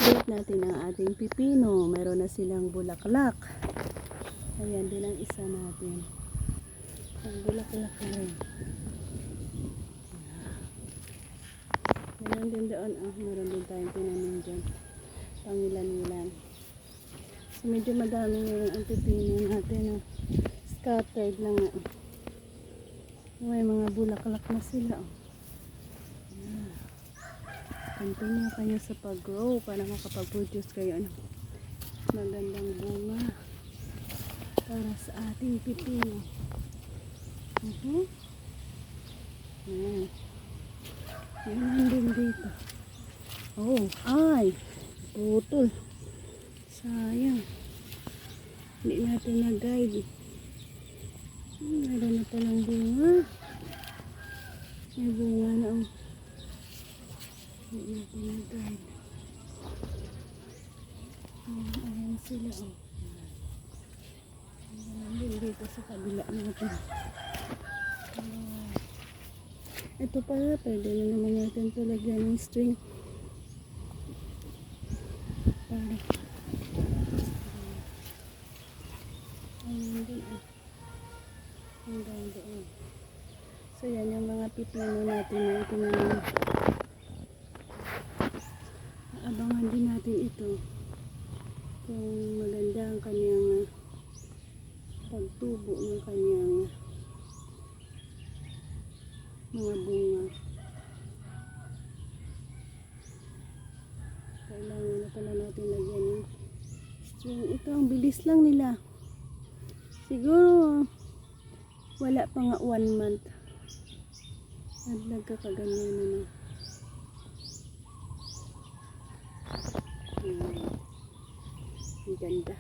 i-update natin ang ating pipino. Meron na silang bulaklak. Ayan din ang isa natin. Ang bulaklak na rin. Meron din doon. Meron din tayong tinanim dyan. Pangilan-ilan. So medyo madami ngayon ang pipino natin. Scattered lang nga. May mga bulaklak na sila. Continue kayo sa pag-grow para makapag-produce kayo ng magandang bunga para sa ating pipino. Ayan. Ayan din dito. Oh, ay! Putol. Sayang. Hindi natin na-guide. Meron na palang bunga. May bunga na ang hindi natin na-guide. Ayan sila. Ayan din dito sa kabila natin. Ito pala, pwede na naman natin ito lagyan ng string. Para. Ayan din. Hanggang doon. So yan yung mga pipino natin na itinanim. Abangan din natin ito kung maganda ang kanyang pagtubo ng kanyang mga bunga. Kailangan na pala natin lagyan ng string. Ito ang bilis lang nila. Siguro wala pa nga 1 month at nagkakaganyan na na. Ang ganda.